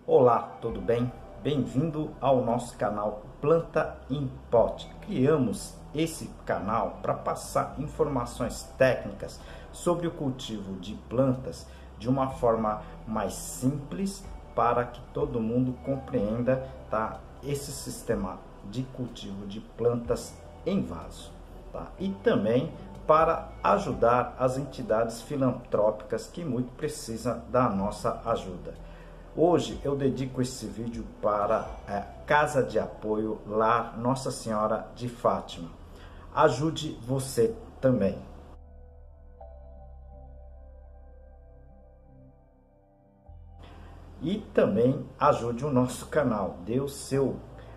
Olá, tudo bem? Bem-vindo ao nosso canal Planta em Pote. Criamos esse canal para passar informações técnicas sobre o cultivo de plantas de uma forma mais simples para que todo mundo compreenda, tá? Esse sistema de cultivo de plantas em vaso, tá? E também para ajudar as entidades filantrópicas que muito precisam da nossa ajuda. Hoje eu dedico esse vídeo para a Casa de Apoio Lar Nossa Senhora de Fátima. Ajude você também. E também ajude o nosso canal. Dê o seu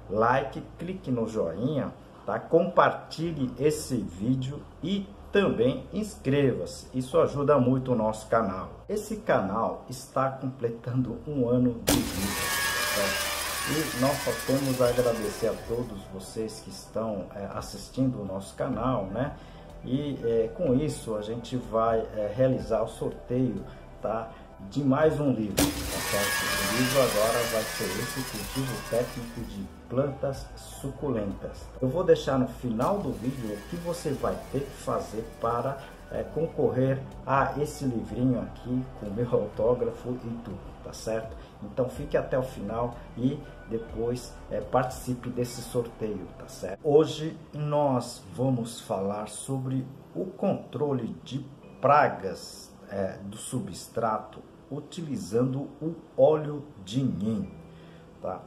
like, clique no joinha, tá? Compartilhe esse vídeo e também inscreva-se. Isso ajuda muito o nosso canal. Esse canal está completando um ano de vida, certo? E nós só temos a agradecer a todos vocês que estão assistindo o nosso canal, né? E com isso a gente vai realizar o sorteio, tá? De mais um livro, tá certo? O livro agora vai ser esse, Cultivo Técnico de Plantas Suculentas. Eu vou deixar no final do vídeo o que você vai ter que fazer para concorrer a esse livrinho aqui com meu autógrafo e tudo, tá certo? Então fique até o final e depois participe desse sorteio, tá certo? Hoje nós vamos falar sobre o controle de pragas do substrato utilizando o óleo de nim, tá?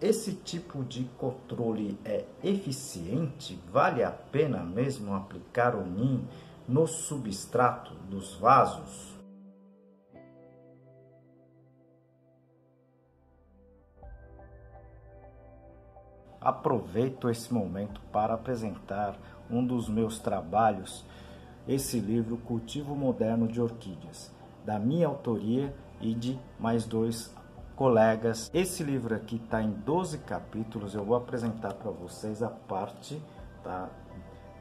Esse tipo de controle é eficiente? Vale a pena mesmo aplicar o nim no substrato dos vasos? Aproveito esse momento para apresentar um dos meus trabalhos, esse livro Cultivo Moderno de Orquídeas, da minha autoria e de mais dois colegas. Esse livro aqui está em 12 capítulos. Eu vou apresentar para vocês a parte, tá,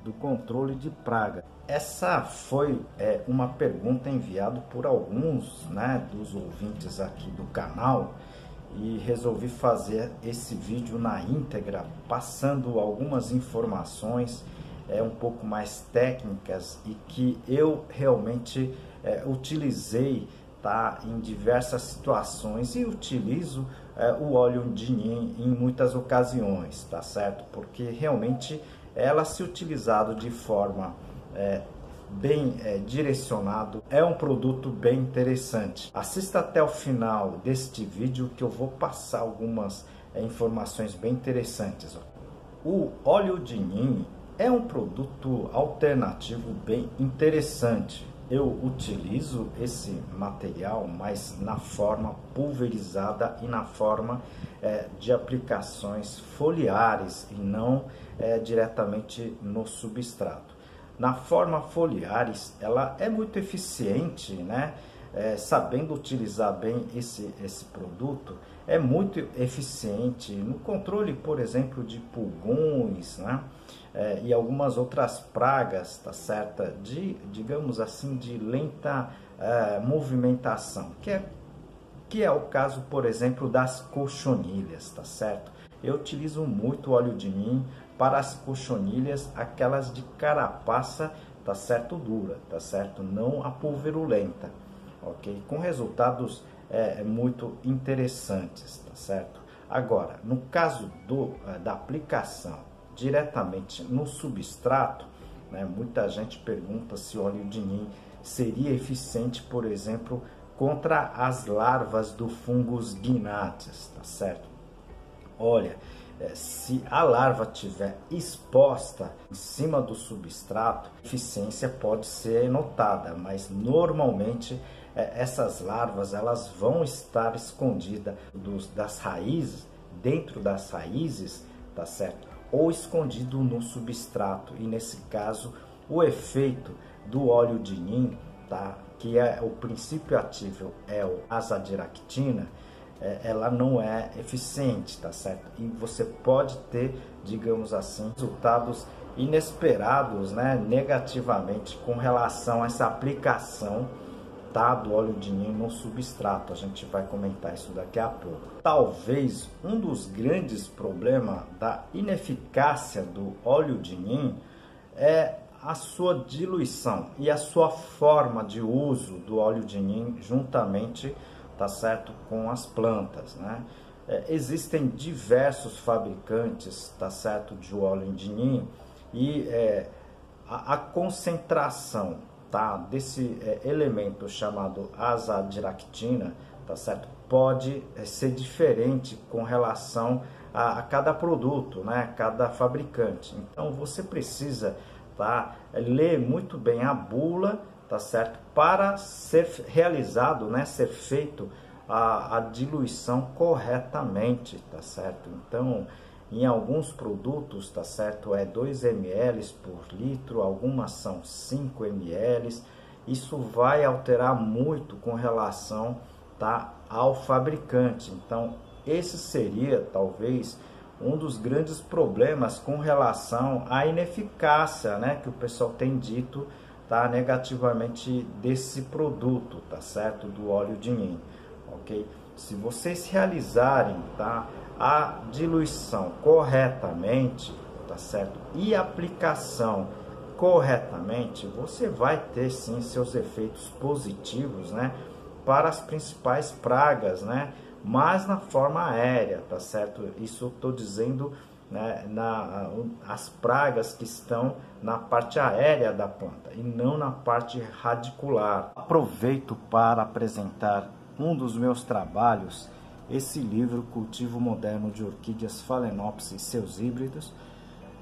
do controle de praga. Essa foi uma pergunta enviada por alguns, né, dos ouvintes aqui do canal, e resolvi fazer esse vídeo na íntegra, passando algumas informações um pouco mais técnicas e que eu realmente utilizei, tá, em diversas situações, e utilizo o óleo de nim em muitas ocasiões, tá certo? Porque realmente ela, se utilizado de forma bem direcionado, é um produto bem interessante. Assista até o final deste vídeo que eu vou passar algumas informações bem interessantes. O óleo de nim é um produto alternativo bem interessante. Eu utilizo esse material mais na forma pulverizada e na forma de aplicações foliares e não diretamente no substrato. Na forma foliares, ela é muito eficiente, né? Sabendo utilizar bem esse produto, é muito eficiente no controle, por exemplo, de pulgões, né? E algumas outras pragas, tá certa? Digamos assim, de lenta movimentação, que é o caso, por exemplo, das cochonilhas, tá certo? Eu utilizo muito óleo de nim para as cochonilhas, aquelas de carapaça, tá certo, dura, tá certo? Não a pulverulenta, ok? Com resultados muito interessantes, tá certo? Agora, no caso da aplicação diretamente no substrato, né, muita gente pergunta se o óleo de nim seria eficiente, por exemplo, contra as larvas do fungus gnatius, tá certo? Olha, se a larva estiver exposta em cima do substrato, a eficiência pode ser notada, mas normalmente essas larvas elas vão estar escondidas das raízes, dentro das raízes, tá certo? Ou escondido no substrato, e nesse caso o efeito do óleo de nim, tá, que é o princípio ativo é o azadiractina, ela não é eficiente, tá certo? E você pode ter, digamos assim, resultados inesperados, né, negativamente com relação a essa aplicação tá, do óleo de ninho no substrato. A gente vai comentar isso daqui a pouco. Talvez um dos grandes problemas da ineficácia do óleo de ninho é a sua diluição e a sua forma de uso do óleo de ninho juntamente, tá certo, com as plantas, né? Existem diversos fabricantes, tá certo, de óleo de ninho e a concentração, tá, desse elemento chamado azadiractina, tá certo, pode ser diferente com relação a cada produto, né, cada fabricante. Então você precisa, tá, ler muito bem a bula, tá certo, para ser realizado, né, ser feito a diluição corretamente, tá certo? Então, em alguns produtos, tá certo, é 2 ml por litro, algumas são 5 ml. Isso vai alterar muito com relação, tá, ao fabricante. Então, esse seria talvez um dos grandes problemas com relação à ineficácia, né, que o pessoal tem dito, tá, negativamente desse produto, tá certo, do óleo de ninho, ok? Se vocês realizarem, tá, a diluição corretamente, tá certo, e aplicação corretamente, você vai ter sim seus efeitos positivos, né, para as principais pragas, né, mas na forma aérea, tá certo? Isso eu estou dizendo, né, as pragas que estão na parte aérea da planta e não na parte radicular. Aproveito para apresentar um dos meus trabalhos, esse livro Cultivo Moderno de Orquídeas Phalaenopsis e seus híbridos,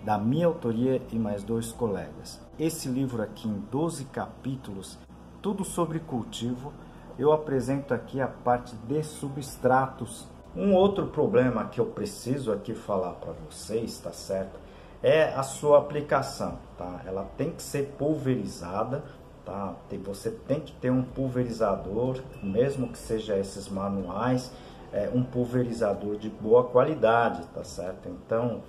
da minha autoria e mais 2 colegas. Esse livro aqui em 12 capítulos, tudo sobre cultivo. Eu apresento aqui a parte de substratos. Um outro problema que eu preciso aqui falar para vocês, tá certo, é a sua aplicação, tá? Ela tem que ser pulverizada, tá? Você tem que ter um pulverizador, mesmo que seja esses manuais, um pulverizador de boa qualidade, tá certo? Então,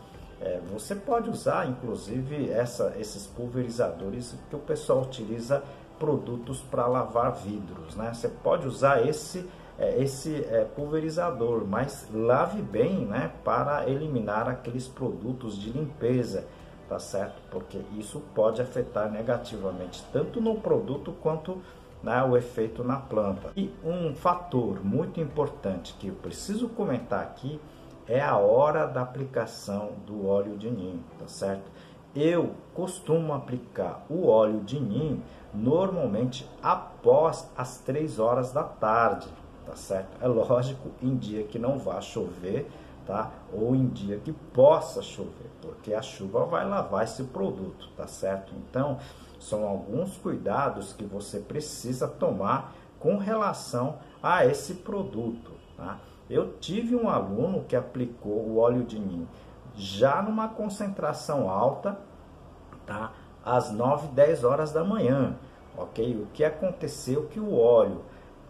você pode usar, inclusive, esses pulverizadores que o pessoal utiliza produtos para lavar vidros, né? Você pode usar esse pulverizador, mas lave bem, né, para eliminar aqueles produtos de limpeza, tá certo? Porque isso pode afetar negativamente tanto no produto quanto, né, o efeito na planta. E um fator muito importante que eu preciso comentar aqui é a hora da aplicação do óleo de ninho, tá certo? Eu costumo aplicar o óleo de ninho normalmente após as 3 horas da tarde, tá certo? É lógico, em dia que não vá chover, tá? Ou em dia que possa chover, porque a chuva vai lavar esse produto, tá certo? Então, são alguns cuidados que você precisa tomar com relação a esse produto, tá? Eu tive um aluno que aplicou o óleo de ninho já numa concentração alta, tá? Às 9, 10 horas da manhã, ok? O que aconteceu que o óleo,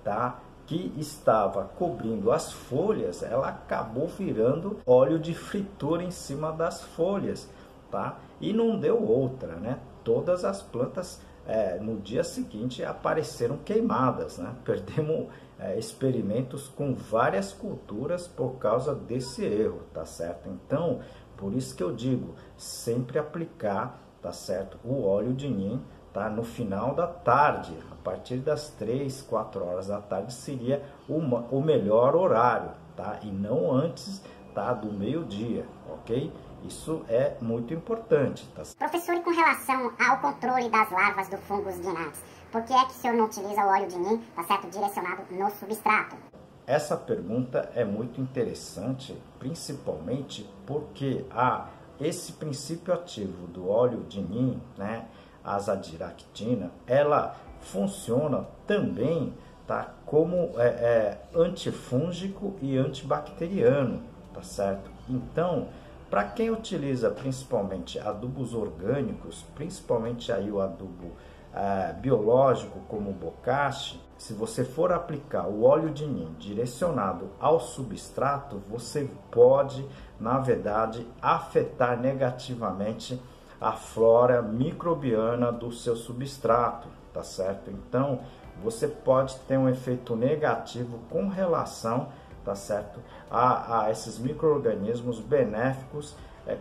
tá, que estava cobrindo as folhas, ela acabou virando óleo de fritura em cima das folhas, tá? E não deu outra, né? Todas as plantas no dia seguinte apareceram queimadas, né? Perdemos experimentos com várias culturas por causa desse erro, tá certo? Então, por isso que eu digo, sempre aplicar, tá certo, o óleo de ninho, tá, no final da tarde, a partir das 3, 4 horas da tarde seria o melhor horário, tá? E não antes, tá, do meio-dia, ok? Isso é muito importante, tá? Professor, e com relação ao controle das larvas do fungos guianados, por que é que o senhor não utiliza o óleo de ninho, tá certo, direcionado no substrato? Essa pergunta é muito interessante, principalmente porque esse princípio ativo do óleo de ninho, né, a azadiractina, ela funciona também, tá, como antifúngico e antibacteriano, tá certo? Então, para quem utiliza principalmente adubos orgânicos, principalmente aí o adubo biológico como o bocashi, se você for aplicar o óleo de ninho direcionado ao substrato, você pode, na verdade, afetar negativamente a flora microbiana do seu substrato, tá certo? Então, você pode ter um efeito negativo com relação, tá certo, a esses micro-organismos benéficos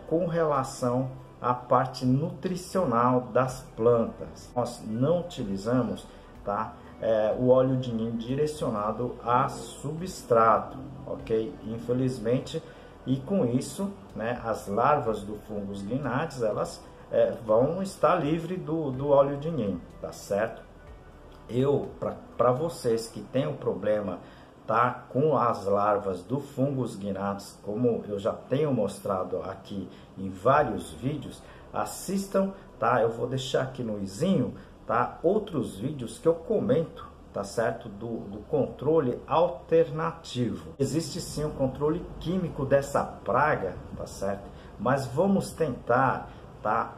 com relação à parte nutricional das plantas. Nós não utilizamos, tá, o óleo de ninho direcionado a substrato, ok? Infelizmente, e com isso, né, as larvas do fungos guinades, elas vão estar livres do óleo de ninho, tá certo? Para vocês que têm o problema, tá, com as larvas do fungos guinades, como eu já tenho mostrado aqui em vários vídeos, assistam, tá? Eu vou deixar aqui no izinho, tá, outros vídeos que eu comento, tá certo, do controle alternativo. Existe sim um controle químico dessa praga, tá certo? Mas vamos tentar, tá,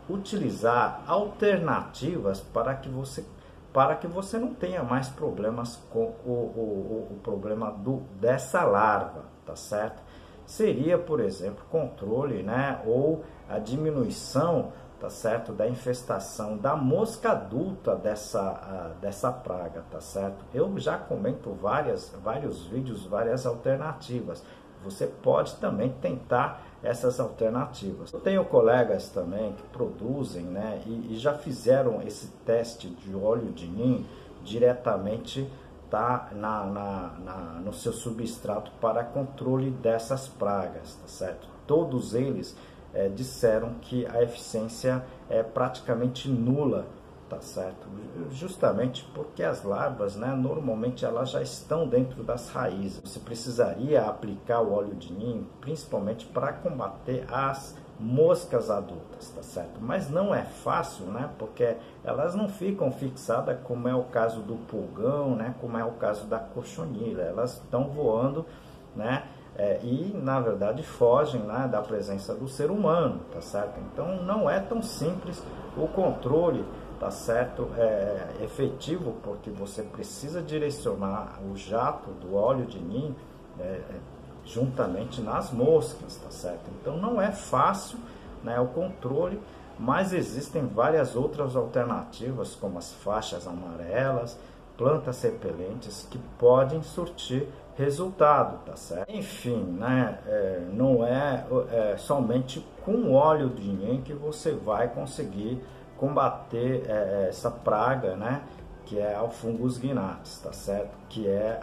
utilizar alternativas para que você não tenha mais problemas com o problema dessa larva, tá certo? Seria, por exemplo, controle, né, ou a diminuição, tá certo, da infestação da mosca adulta dessa praga, tá certo? Eu já comento vários vídeos, várias alternativas. Você pode também tentar essas alternativas. Eu tenho colegas também que produzem, né, e já fizeram esse teste de óleo de ninho diretamente, tá, no seu substrato para controle dessas pragas, tá certo? Todos eles disseram que a eficiência é praticamente nula, tá certo? Justamente porque as larvas, né, normalmente elas já estão dentro das raízes. Você precisaria aplicar o óleo de ninho principalmente para combater as moscas adultas, tá certo? Mas não é fácil, né? Porque elas não ficam fixadas, como é o caso do pulgão, né? Como é o caso da cochonilha. Elas estão voando, né? E na verdade fogem, né, da presença do ser humano, tá certo? Então não é tão simples o controle, tá certo, efetivo, porque você precisa direcionar o jato do óleo de ninho juntamente nas moscas, tá certo? Então não é fácil, né, o controle, mas existem várias outras alternativas, como as faixas amarelas, plantas repelentes, que podem surtir resultado, tá certo? Enfim, né, não é somente com óleo de ninho que você vai conseguir combater essa praga, né, que é o fungus guinades, tá certo? Que é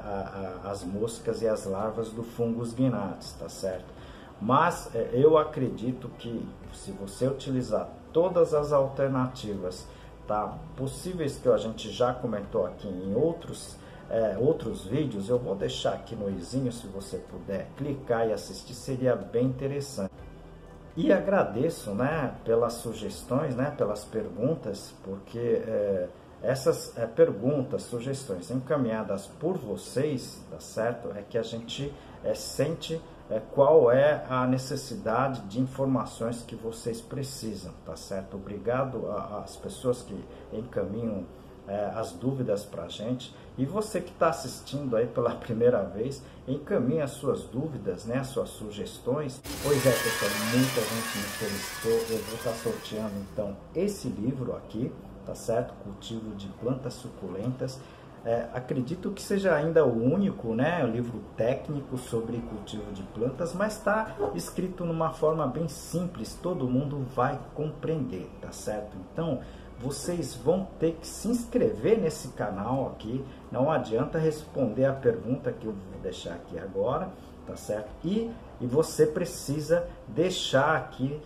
as moscas e as larvas do fungus guinades, tá certo? Mas eu acredito que se você utilizar todas as alternativas, tá, possíveis, que a gente já comentou aqui em outros vídeos, eu vou deixar aqui no izinho, se você puder clicar e assistir, seria bem interessante. E agradeço, né, pelas sugestões, né, pelas perguntas, porque essas perguntas, sugestões encaminhadas por vocês, tá certo, é que a gente sente qual é a necessidade de informações que vocês precisam, tá certo? Obrigado às pessoas que encaminham as dúvidas para a gente. E você que está assistindo aí pela primeira vez, encaminhe as suas dúvidas, né, as suas sugestões. Pois é, pessoal, muita gente me solicitou. Eu vou estar sorteando então esse livro aqui, tá certo? Cultivo de plantas suculentas. Acredito que seja ainda o único, né, livro técnico sobre cultivo de plantas, mas está escrito numa forma bem simples, todo mundo vai compreender, tá certo? Então, vocês vão ter que se inscrever nesse canal aqui, não adianta responder a pergunta que eu vou deixar aqui agora, tá certo? E você precisa deixar aqui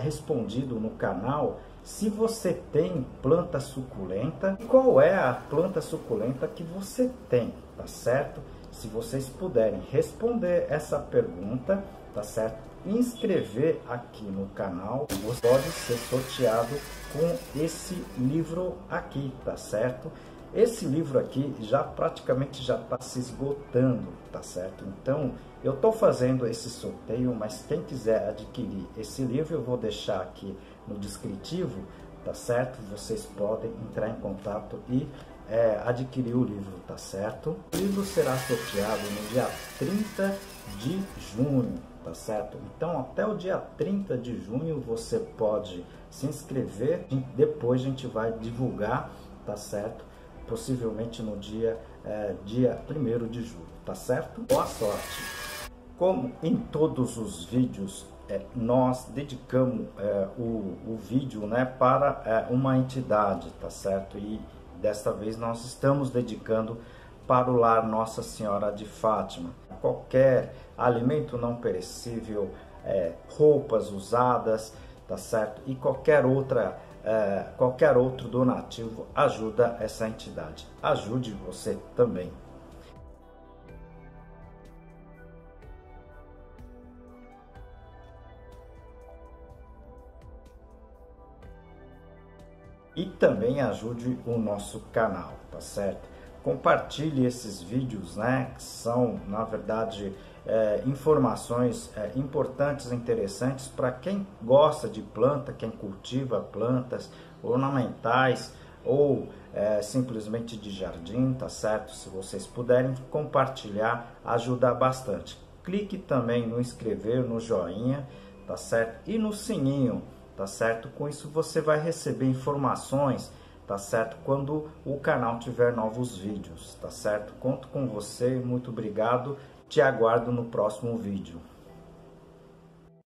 respondido no canal se você tem planta suculenta, qual é a planta suculenta que você tem, tá certo? Se vocês puderem responder essa pergunta, tá certo? Inscrever aqui no canal, você pode ser sorteado com esse livro aqui, tá certo? Esse livro aqui praticamente já está se esgotando, tá certo? Então, eu estou fazendo esse sorteio, mas quem quiser adquirir esse livro, eu vou deixar aqui no descritivo, tá certo? Vocês podem entrar em contato e adquirir o livro, tá certo? O livro será sorteado no dia 30 de junho, tá certo? Então, até o dia 30 de junho você pode se inscrever, depois a gente vai divulgar, tá certo? possivelmente no dia 1º de julho, tá certo? Boa sorte! Como em todos os vídeos, nós dedicamos o vídeo, né, para uma entidade, tá certo? E desta vez nós estamos dedicando para o Lar Nossa Senhora de Fátima. Qualquer alimento não perecível, roupas usadas, tá certo? E qualquer outro donativo ajuda essa entidade. Ajude você também. E também ajude o nosso canal, tá certo? Compartilhe esses vídeos, né, que são, na verdade, informações importantes e interessantes para quem gosta de planta, quem cultiva plantas ornamentais ou simplesmente de jardim, tá certo? Se vocês puderem compartilhar, ajuda bastante. Clique também no inscrever, no joinha, tá certo? E no sininho, tá certo? Com isso você vai receber informações, tá certo? Quando o canal tiver novos vídeos, tá certo? Conto com você, muito obrigado, te aguardo no próximo vídeo.